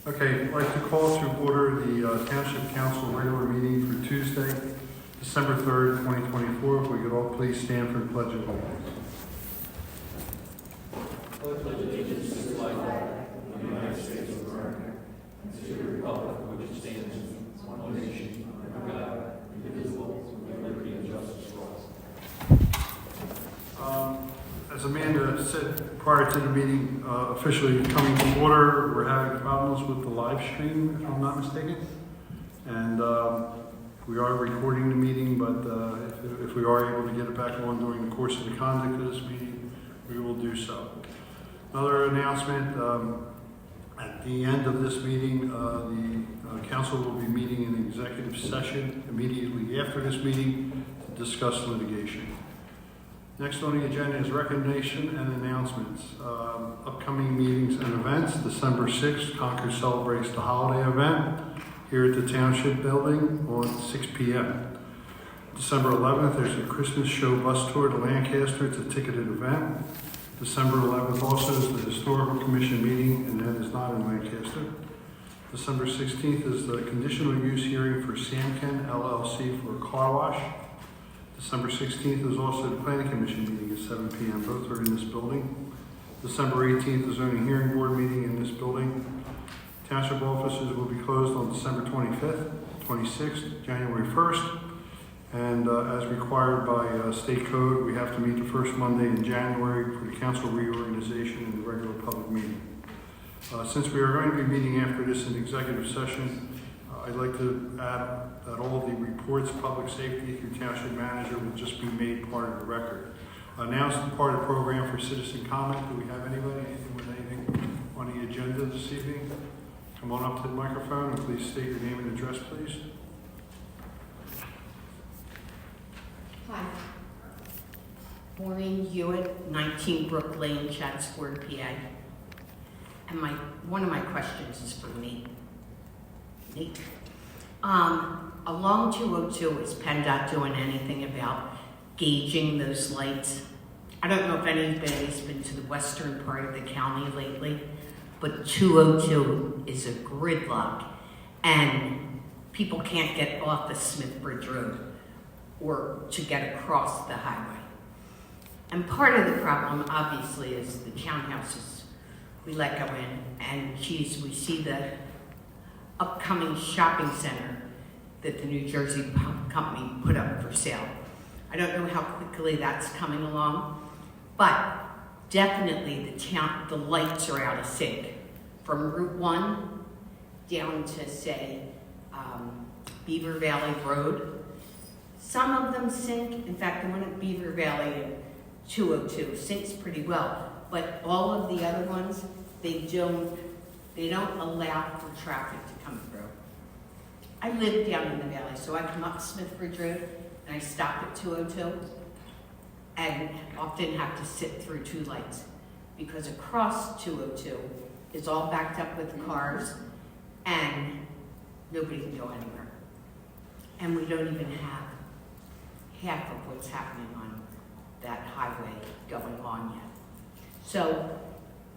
Okay, I'd like to call to order the Township Council regular meeting for Tuesday, December 3rd, 2024. If we could all please stand for the Pledge of Allegiance. As Amanda said prior to the meeting officially coming to order, we're having problems with the live stream, if I'm not mistaken. And we are recording the meeting, but if we are able to get it back on during the course of the conduct of this meeting, we will do so. Another announcement, at the end of this meeting, the council will be meeting in executive session immediately after this meeting to discuss litigation. Next on the agenda is recognition and announcements. Upcoming meetings and events. December 6th, Concord celebrates the holiday event here at the Township Building on 6 p.m. December 11th, there's a Christmas show bus tour to Lancaster. It's a ticketed event. December 11th also is the Historical Commission meeting, and that is not in Lancaster. December 16th is the conditional use hearing for Samken LLC for a car wash. December 16th is also the Planning Commission meeting at 7 p.m. Both are in this building. December 18th is only hearing board meeting in this building. Township offices will be closed on December 25th, 26th, January 1st. And as required by state code, we have to meet the first Monday in January for the council reorganization and the regular public meeting. Since we are going to be meeting after this in executive session, I'd like to add that all of the reports, public safety through Township Manager will just be made part of the record. Announced part of the program for citizen comment. Do we have anybody, anything with anything on the agenda this evening? Come on up to the microphone and please state your name and address, please. Hi. Maureen Hewitt, 19 Brook Lane, Chatsworth, PA. And one of my questions is for Nate. Along 202, is PennDOT doing anything about gauging those lights? I don't know if anybody's been to the western part of the county lately, but 202 is a gridlock, and people can't get off the Smith Bridge Road or to get across the highway. And part of the problem, obviously, is the townhouses we let go in, and geez, we see the upcoming shopping center that the New Jersey company put up for sale. I don't know how quickly that's coming along, but definitely the lights are out of sync. From Route 1 down to, say, Beaver Valley Road. Some of them sync. In fact, the one at Beaver Valley and 202 syncs pretty well, but all of the other ones, they don't allow for traffic to come through. I live down in the valley, so I come up Smith Bridge Road and I stop at 202 and often have to sit through two lights because across 202 is all backed up with cars and nobody can go anywhere. And we don't even have half of what's happening on that highway going on yet. So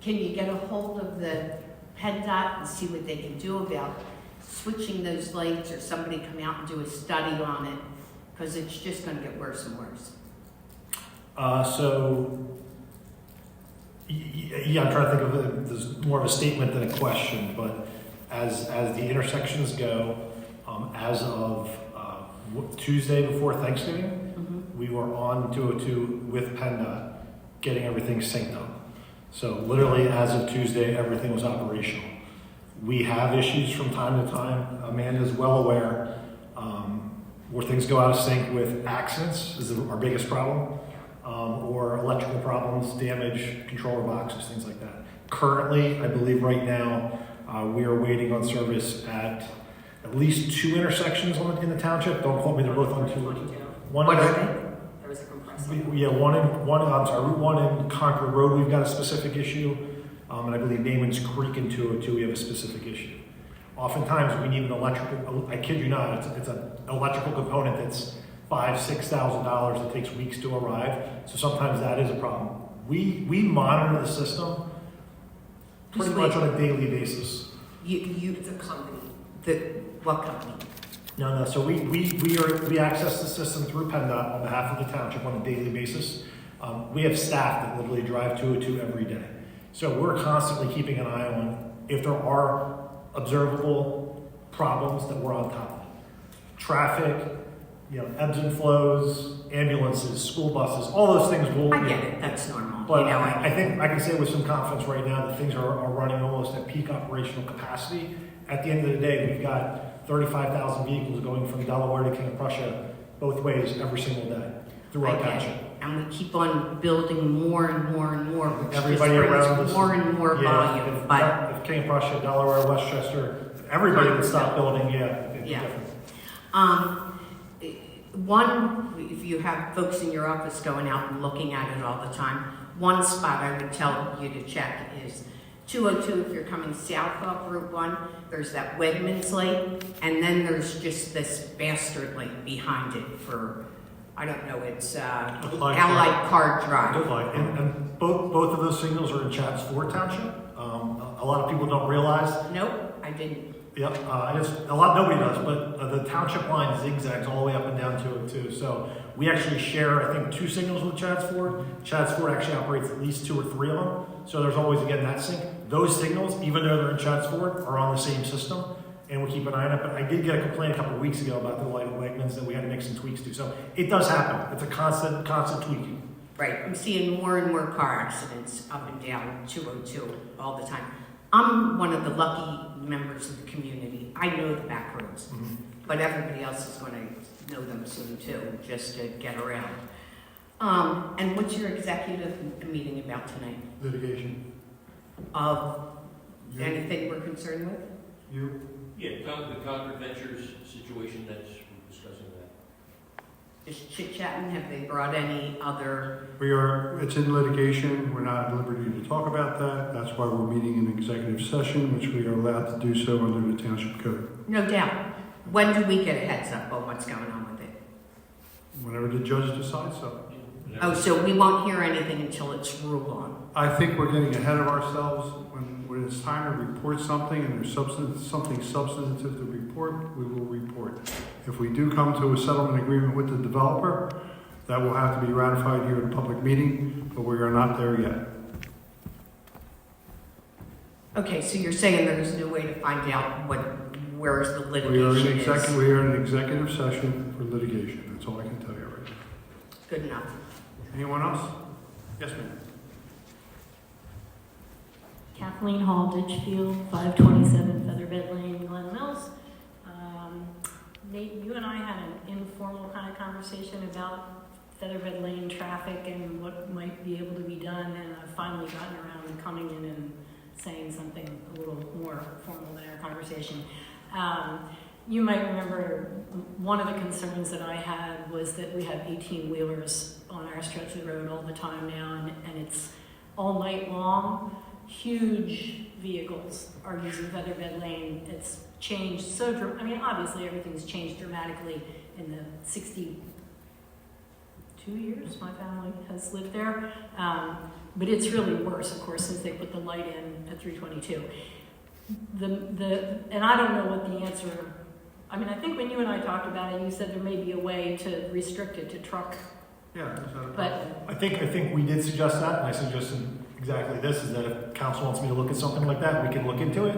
can you get a hold of the PennDOT and see what they can do about switching those lights, or somebody come out and do a study on it, because it's just going to get worse and worse. Yeah, I'm trying to think of it as more of a statement than a question, but as the intersections go, as of Tuesday before Thanksgiving, we were on 202 with PennDOT getting everything synced up. So literally as of Tuesday, everything was operational. We have issues from time to time. Amanda's well aware where things go out of sync with accidents is our biggest problem, or electrical problems, damage, controller boxes, things like that. Currently, I believe right now, we are waiting on service at least two intersections in the township. Don't quote me, they're both on two. What are they? There was a compressor. Yeah, Route 1 in Concord Road, we've got a specific issue. And I believe Naaman's Creek in 202, we have a specific issue. Oftentimes we need an electrical, I kid you not, it's an electrical component that's $5,000–6,000 that takes weeks to arrive. So sometimes that is a problem. We monitor the system pretty much on a daily basis. It's a company. What company? No. So we access the system through PennDOT on behalf of the township on a daily basis. We have staff that literally drive 202 every day. So we're constantly keeping an eye on if there are observable problems that we're on top of. Traffic, ebbs and flows, ambulances, school buses, all those things will. I get it. That's normal. But I think I can say with some confidence right now that things are running almost at peak operational capacity. At the end of the day, we've got 35,000 vehicles going from Delaware to King of Prussia both ways every single day through our township. And we keep on building more and more and more, which Everybody just brings around us, more and more volume. If King of Prussia, Delaware, Westchester, everybody would stop building, it'd be different. If you have folks in your office going out and looking at it all the time, one spot I would tell you to check is 202 if you're coming south off Route 1. There's that Wegmans light, and then there's just this bastard light behind it for, I don't know, it's Allied Car Drive. Good light. And both of those signals are in Chadds Ford Township. A lot of people don't realize. Nope, I didn't. Yep, nobody does, but the township line zigzags all the way up and down 202. So we actually share, I think, 2 signals with Chadds Ford. Chadds Ford actually operates at least 2 or 3 of them. So there's always, again, that sync. Those signals, even though they're in Chadds Ford, are on the same system, and we keep an eye on it. But I did get a complaint a couple of weeks ago about the light at Wegmans that we had to make some tweaks to. So it does happen. It's a constant tweaking. Right, I'm seeing more and more car accidents up and down 202 all the time. I'm one of the lucky members of the community. I know the back roads, but everybody else is going to know them soon too, just to get around. And what's your executive meeting about tonight? Litigation. Of anything we're concerned with? You? Yeah, the Concord Ventures situation, we're discussing that. Just chit-chatting, have they brought any other? It's in litigation. We're not at liberty to talk about that. That's why we're meeting in executive session, which we are allowed to do so under the Township Code. No doubt. When do we get a heads up on what's going on with it? Whenever the judge decides so. Oh, so we won't hear anything until it's ruled on? I think we're getting ahead of ourselves. When it's time to report something and there's something substantive to report, we will report. If we do come to a settlement agreement with the developer, that will have to be ratified here at a public meeting, but we are not there yet. Okay, so you're saying there's no way to find out where's the litigation is? We are in an executive session for litigation. That's all I can tell you right now. Good enough. Anyone else? Yes, ma'am. Kathleen Hall, Ditchfield, 527 Featherbed Lane, Glen Mills. Nate, you and I had an informal kind of conversation about Featherbed Lane traffic and what might be able to be done, and I've finally gotten around to coming in and saying something a little more formal than our conversation. You might remember one of the concerns that I had was that we have 18-wheelers on our stretch of the road all the time now, and it's all night long. Huge vehicles are using Featherbed Lane. It's changed obviously everything's changed dramatically in the 62 years my family has lived there. But it's really worse, of course, since they put the light in at 322. And I don't know what the answer. I think when you and I talked about it, you said there may be a way to restrict it to truck. Yeah. But I think we did suggest that, and I suggested exactly this, is that if council wants me to look at something like that, we can look into it.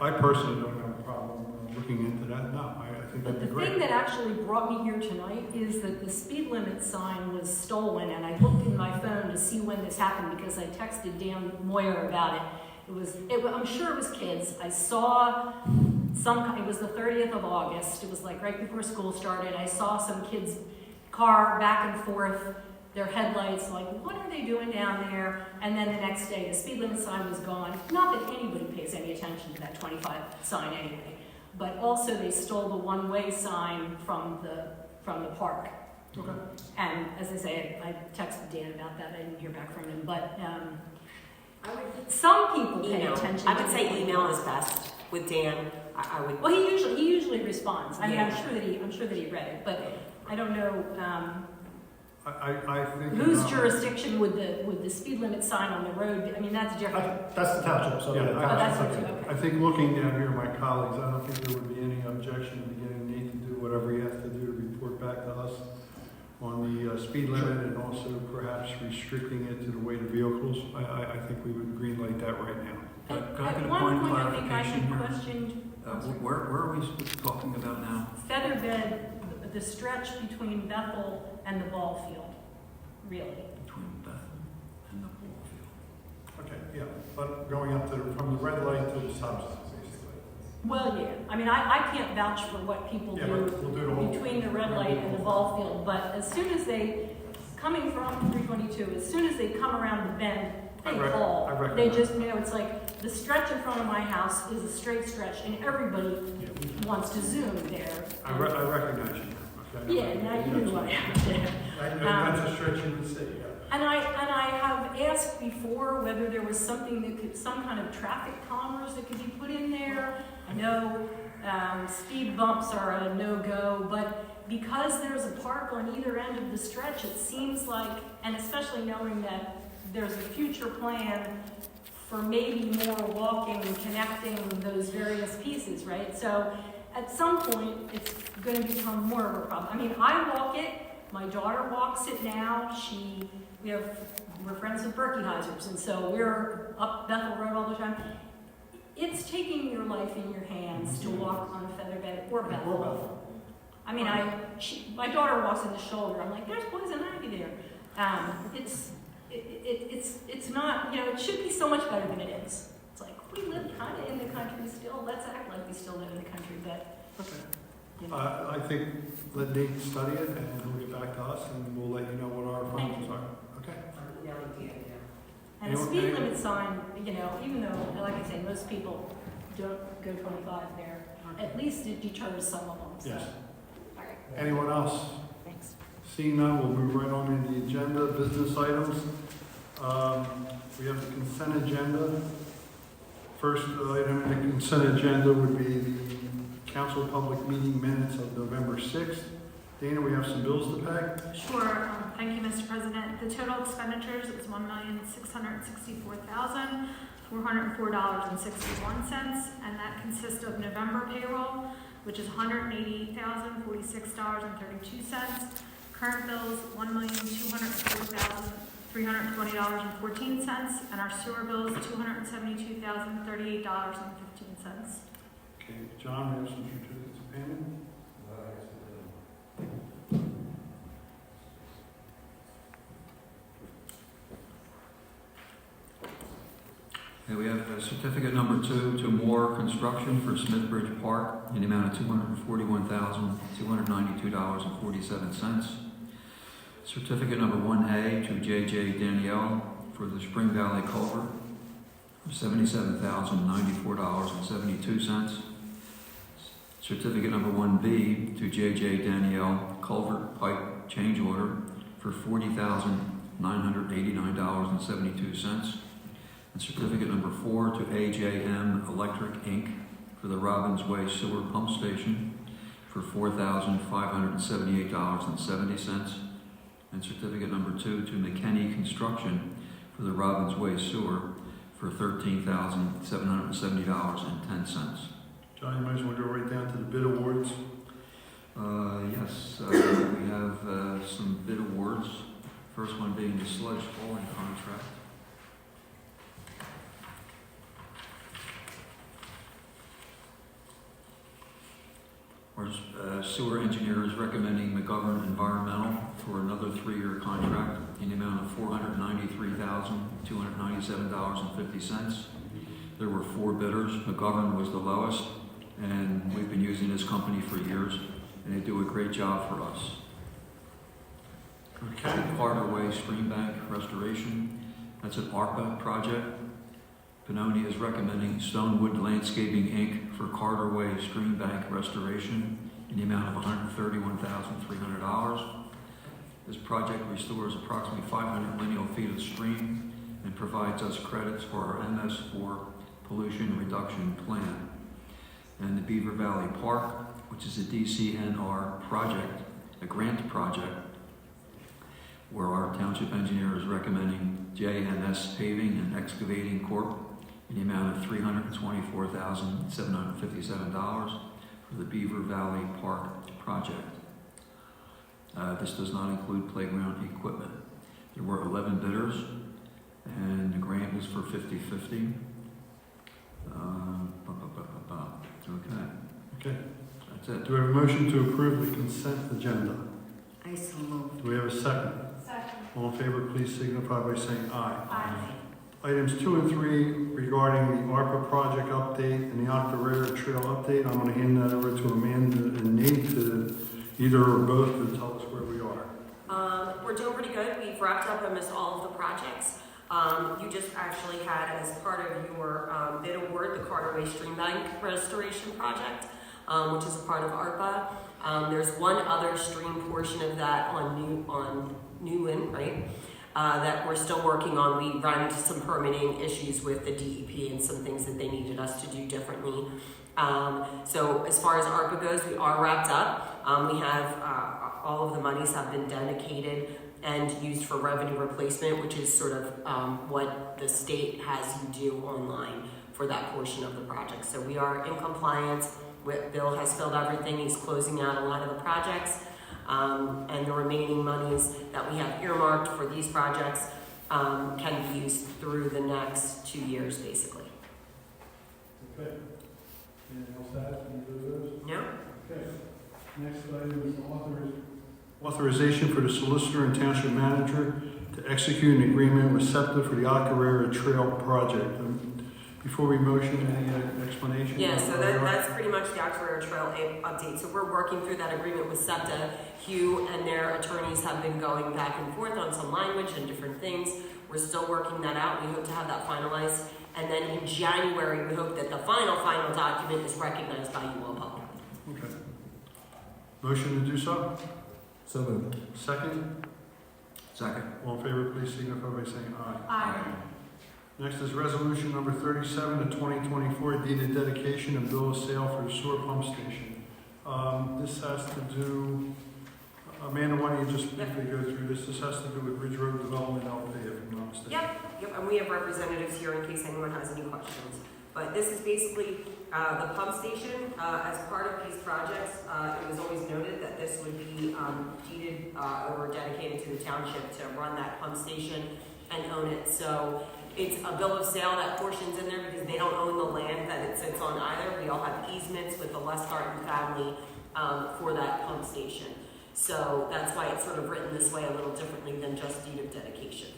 I personally don't have a problem looking into that. No, I think that'd be great. The thing that actually brought me here tonight is that the speed limit sign was stolen, and I looked in my phone to see when this happened because I texted Dan Moyer about it. I'm sure it was kids. I saw it was the 30th of August. It was like right before school started. I saw some kids' car back and forth, their headlights, like, what are they doing down there? And then the next day, the speed limit sign was gone. Not that anybody pays any attention to that 25 sign anyway, but also they stole the one-way sign from the park. Okay. And as I say, I texted Dan about that. I didn't hear back from him, but some people pay attention. I would say email is best with Dan. I would. Well, he usually responds. Yeah. I'm sure that he read it, but I don't know. I think. Whose jurisdiction would the speed limit sign on the road be? I mean, that's different. That's the township, so Yeah, yeah. Oh, that's township. up to you, okay. I think looking down here, my colleagues, I don't think there would be any objection to getting Nate to do whatever he has to do to report back to us on the speed limit and also perhaps restricting it to the weight of vehicles. I think we would green light that right now. Can I get a At one point of point, I think I clarification had here? questioned Where are we talking about now? Featherbed, the stretch between Bethel and the ball field, really. Between Bethel and the ball field. Okay, yeah, but going up to, from the red light to the stop sign, basically. Well, yeah, I mean, I can't vouch for what people Yeah, but we'll do the whole. between the red light and the ball field, but as soon as they, coming from 322, as soon as they come around the bend, they I fall. recognize. They just, you know, it's like the stretch in front of my house is a straight stretch, and everybody wants to zoom there. I recognize you, okay? Yeah, now you know what I have there. That's a stretch you would say, yeah. And I have asked before whether there was something that could, some kind of traffic calmers that could be put in there. I know speed bumps are a no-go, but because there's a park on either end of the stretch, it seems like, and especially knowing that there's a future plan for maybe more walking and connecting those various pieces, right? So at some point, it's going to become more of a problem. I mean, I walk it. My daughter walks it now. We're friends with Berkeyheisers, and so we're up Bethel Road all the time. It's taking your life in your hands to walk on Featherbed or Bethel. I mean, my daughter walks in the shoulder. I'm like, there's poison ivy there. It's not, you know, it should be so much better than it is. It's like, we live kind of in the country still. Let's act like we still live in the country, but, you know. I think let Nate study it and he'll get back to us and we'll let you know what our findings are. Okay? No idea, yeah. And a speed limit sign, you know, even though, like I say, most people don't go 25 there, at least it deters some of them. So. Yes. All right. Anyone else? Thanks. Seeing none, we'll move right on into the agenda, business items. We have the consent agenda. First item in the consent agenda would be the council public meeting minutes of November 6th. Dana, we have some bills to pay. Sure. Thank you, Mr. President. The total expenditures is $1,664,404.61, and that consists of November payroll, which is $180,046.32. Current bills, $1,204,320.14, and our sewer bills, $272,038.15. Okay, John, we have some certificates of payment. Okay, we have certificate number 2 to Moore Construction for Smithbridge Park in the amount of $241,292.47. Certificate number 1A to J.J. Danielle for the Spring Valley Culvert for $77,094.72. Certificate number 1B to J.J. Danielle Culvert Pipe Change Order for $40,989.72. And certificate number 4 to AJM Electric Inc. for the Robbins Way Sewer Pump Station for $4,578.70. And certificate number 2 to McKinney Construction for the Robbins Way Sewer for $13,770.10. John, you might as well go right down to the bid awards. Yes, we have some bid awards. First one being the sludge hauling contract. Our sewer engineer is recommending McGovern Environmental for another 3-year contract in the amount of $493,297.50. There were 4 bidders. McGovern was the lowest, and we've been using this company for years, and they do a great job for us. Okay. Carter Way Stream Bank Restoration, that's an ARPA project. Pinoni is recommending Stonewood Landscaping Inc. for Carter Way Stream Bank Restoration in the amount of $131,300. This project restores approximately 500 lineal feet of stream and provides us credits for our MS4 pollution reduction plan. And the Beaver Valley Park, which is a DCNR project, a grant project. where our township engineer is recommending J&S Paving and Excavating Corp. in the amount of $324,757 for the Beaver Valley Park project. This does not include playground equipment. There were 11 bidders, and the grant was for 50/50. Okay. That's it. Do we have a motion to approve the consent agenda? I so moved. Do we have a second? Second. All in favor, please signify by saying aye. Aye. Items 2 and 3 regarding the ARPA project update and the Octorara Trail update. I'm going to hand that over to Amanda and Nate to either or both to tell us where we are. We're doing pretty good. We've wrapped up almost all of the projects. You just actually had, as part of your bid award, the Carterway Stream Bank Restoration Project, which is a part of ARPA. There's one other stream portion of that on Newland, right? That we're still working on. We ran into some permitting issues with the DEP and some things that they needed us to do differently. So as far as ARPA goes, we are wrapped up. We have all of the monies have been dedicated and used for revenue replacement, which is sort of what the state has you do online for that portion of the project. So we are in compliance. Bill has filled everything. He's closing out a lot of the projects. And the remaining monies that we have earmarked for these projects can be used through the next 2 years, basically. Okay. Anything else to add? Any of those? No? Okay. Next item is authorization for the solicitor and township manager to execute an agreement with SEPTA for the Octorara Trail project. Before we motion, any explanation? Yeah, so that's pretty much the Octorara Trail update. So we're working through that agreement with SEPTA. Hugh and their attorneys have been going back and forth on some language and different things. We're still working that out. We hope to have that finalized. And then in January, we hope that the final document is recognized by you all publicly. Okay. Motion to do so? So moved. Second? Second. All in favor, please signify by saying aye. Aye. Next is resolution number 37 of 2024, deeded dedication and bill of sale for the sewer pump station. This has to do, Amanda, why don't you just briefly go through this? This has to do with Ridge Road Development LP, if I'm not mistaken. Yep, and we have representatives here in case anyone has any questions. But this is basically the pump station. As part of these projects, it was always noted that this would be deeded or dedicated to the township to run that pump station and own it. So it's a bill of sale, that portion's in there because they don't own the land that it sits on either. We all have easements with the Lescarton family for that pump station. So that's why it's sort of written this way a little differently than just deed of dedication.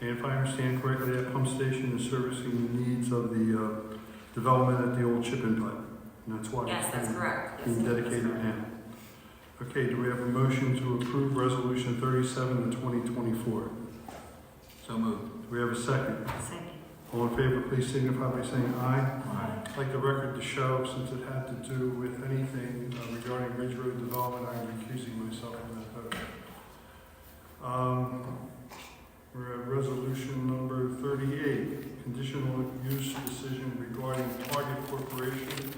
And if I understand correctly, that pump station is servicing the needs of the development at the old chip-in pipe. And that's why Yes, that's correct. being Yes, dedicated now. Okay, do we have a motion to approve resolution 37 of 2024? So moved. Do we have a second? Second. All in favor, please signify by saying aye. I'd like the record to show, since it had to do with anything regarding Ridge Road Development, I'm recusing myself from that vote. We're at resolution number 38, conditional use decision regarding Target Corporation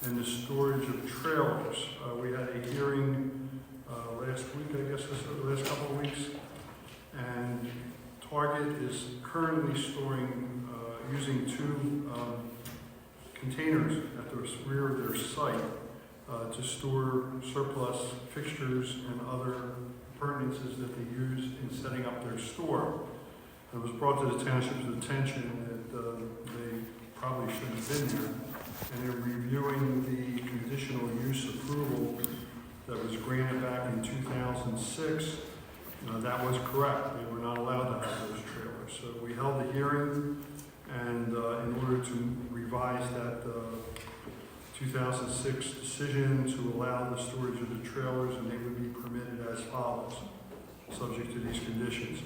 and the storage of trailers. We had a hearing last week, I guess, the last couple of weeks, and Target is currently storing, using two containers at the rear of their site to store surplus fixtures and other appurtenances that they use in setting up their store. It was brought to the township's attention that they probably shouldn't have been there, and they're reviewing the conditional use approval that was granted back in 2006. That was correct. They were not allowed to have those trailers. So we held a hearing, and in order to revise that 2006 decision to allow the storage of the trailers, and they would be permitted as follows, subject to these conditions.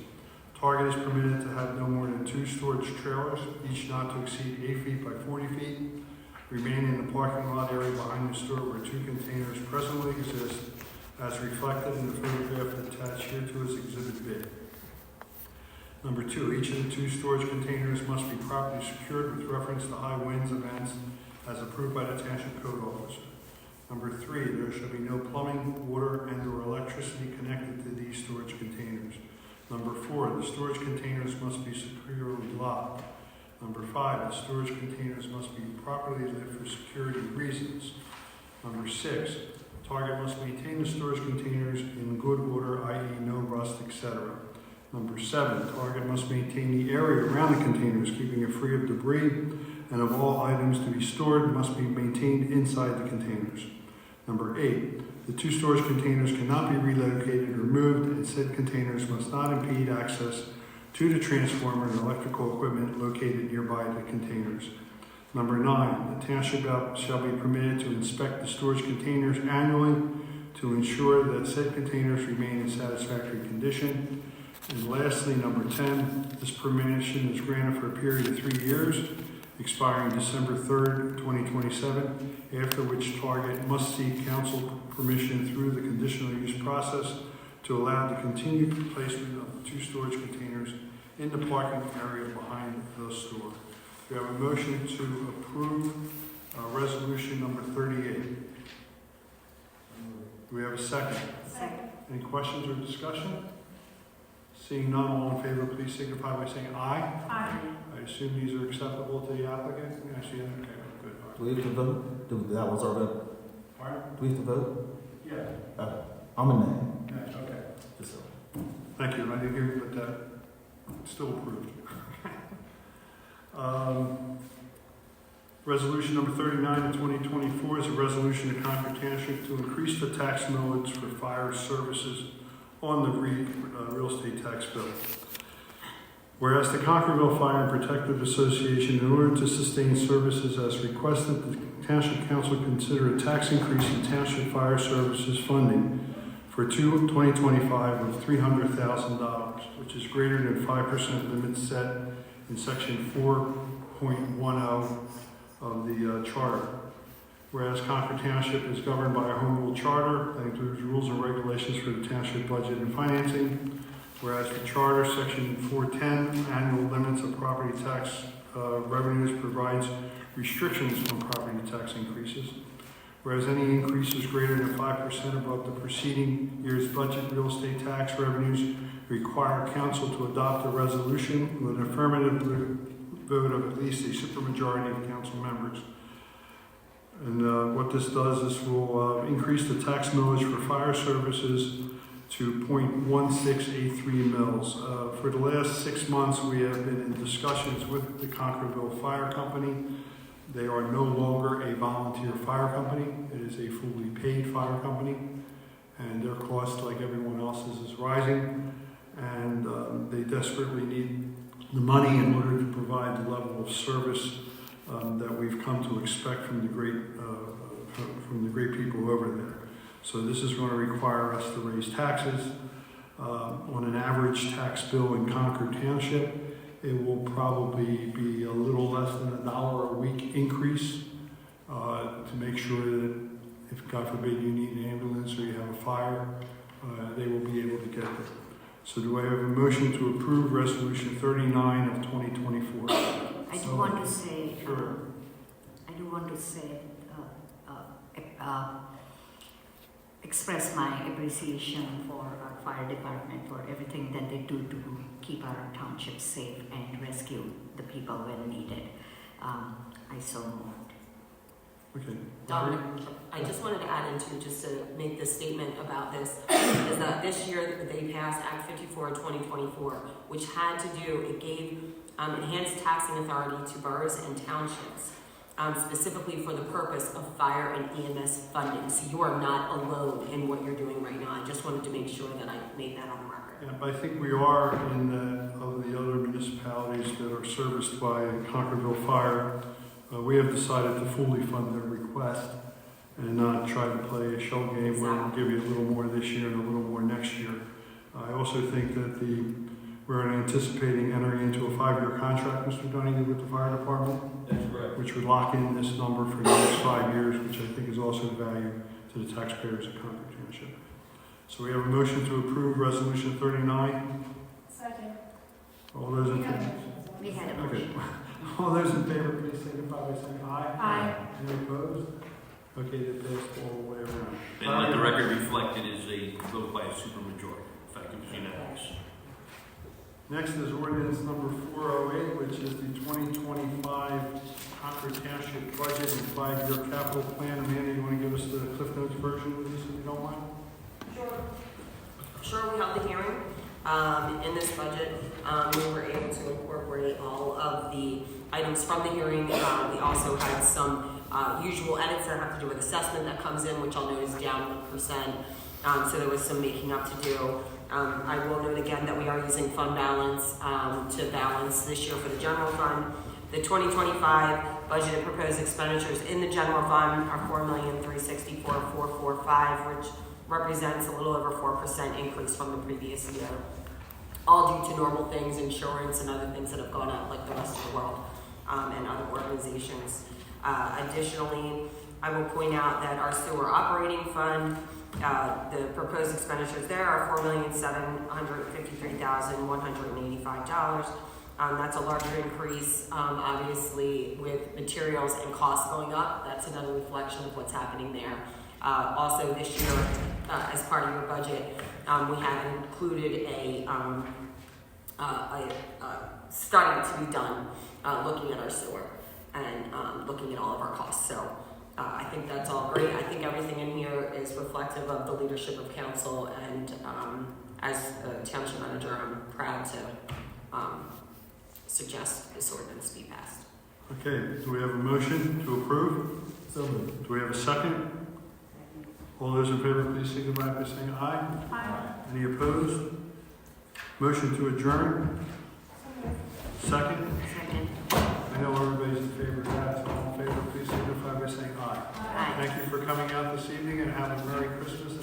Target is permitted to have no more than 2 storage trailers, each not to exceed 8 feet by 40 feet, remain in the parking lot area behind the store where 2 containers presently exist, as reflected in the photograph attached here to as Exhibit B. Number 2, each of the 2 storage containers must be properly secured with reference to high winds events as approved by the Township Code Officer. Number 3, there shall be no plumbing, water, and/or electricity connected to these storage containers. Number 4, the storage containers must be securely locked. Number 5, the storage containers must be properly lit for security reasons. Number 6, Target must maintain the storage containers in good order, i.e. no rust, etc. Number 7, Target must maintain the area around the containers, keeping it free of debris, and of all items to be stored must be maintained inside the containers. Number 8, the 2 storage containers cannot be relocated or moved, and said containers must not impede access to the transformer and electrical equipment located nearby the containers. Number 9, the township shall be permitted to inspect the storage containers annually to ensure that said containers remain in satisfactory condition. And lastly, number 10, this permission is granted for a period of 3 years, expiring December 3rd, 2027, after which Target must seek council permission through the conditional use process to allow the continued placement of the 2 storage containers in the parking area behind the store. We have a motion to approve resolution number 38. Do we have a second? Second. Any questions or discussion? Seeing none, all in favor, please signify by saying aye. Aye. I assume these are acceptable to the applicant? Actually, okay, good. All Do we have to vote? That was our vote. right. Pardon? Do we have to vote? Yeah. I'm a nay. Yes, okay. Just so. Thank you. I didn't hear you, but that still approved. Resolution number 39 of 2024 is a resolution of Concord Township to increase the tax millage for fire services on the real estate tax bill. Whereas the Concordville Fire and Protective Association, in order to sustain services as requested, the Township Council consider a tax increase in Township Fire Services funding for 2025 of $300,000, which is greater than 5% limit set in Section 4.10 of the Charter. Whereas Concord Township is governed by a home rule charter that includes rules and regulations for the township budget and financing. Whereas the Charter, Section 410, annual limits of property tax revenues, provides restrictions on property tax increases. Whereas any increases greater than 5% above the preceding year's budget real estate tax revenues require council to adopt a resolution with an affirmative vote of at least a supermajority of council members. And what this does, this will increase the tax millage for fire services to 0.1683 mils. For the last 6 months, we have been in discussions with the Concordville Fire Company. They are no longer a volunteer fire company. It is a fully paid fire company, and their cost, like everyone else's, is rising. And they desperately need the money in order to provide the level of service that we've come to expect from the great people over there. So this is going to require us to raise taxes. On an average tax bill in Concord Township, it will probably be a little less than $1 a week increase to make sure that if, God forbid, you need an ambulance or you have a fire, they will be able to get there. So do I have a motion to approve Resolution 39 of 2024? I do want to say, Sure. express my appreciation for our fire department for everything that they do to keep our township safe and rescue the people when needed. I so moved. Okay. Dominic, I just wanted to add into, just to make this statement about this, is that this year they passed Act 54 in 2024, which had to do, it gave enhanced taxing authority to boroughs and townships, specifically for the purpose of fire and EMS funding. So you are not alone in what you're doing right now. I just wanted to make sure that I made that on the record. Yeah, but I think we are in of the other municipalities that are serviced by Concordville Fire. We have decided to fully fund their request and not try to play a shell game where we'll give you a little more this year and a little more next year. I also think that we're anticipating entering into a 5-year contract, Mr. Dunning, with the fire department. That's correct. Which would lock in this number for the next 5 years, which I think is also of value to the taxpayers of Concord Township. So we have a motion to approve Resolution 39. Second. All those in favor? We had a Okay. motion. All those in favor, please signify by saying aye. Aye. Any opposed? Okay, that passed all the way around. And let the record reflect it is a vote by a supermajority. In fact, it was unanimous. Next is ordinance number 408, which is the 2025 Concord Township budget and 5-year capital plan. Amanda, you want to give us the Cliff Notes version of this, if you don't mind? Sure, we held the hearing. In this budget, we were able to incorporate all of the items from the hearing. We also had some usual edits that have to do with assessment that comes in, which I'll note is down 1%. So there was some making up to do. I will note again that we are using fund balance to balance this year for the general fund. The 2025 budgeted proposed expenditures in the general fund are $4,364,445, which represents a little over 4% increase from the previous year. All due to normal things, insurance and other things that have gone up like the rest of the world and other organizations. Additionally, I will point out that our sewer operating fund, the proposed expenditures there are $4,753,185. That's a larger increase, obviously, with materials and costs going up. That's another reflection of what's happening there. Also, this year, as part of your budget, we have included a study to be done looking at our sewer and looking at all of our costs. So I think that's all great. I think everything in here is reflective of the leadership of council, and as a township manager, I'm proud to suggest this ordinance be passed. Okay, do we have a motion to approve? So moved. Do we have a second? All those in favor, please signify by saying aye. Aye. Any opposed? Motion to adjourn? Second? Second. I know everybody's in favor of that, so all in favor, please signify by saying aye. Aye. Thank you for coming out this evening, and have a Merry Christmas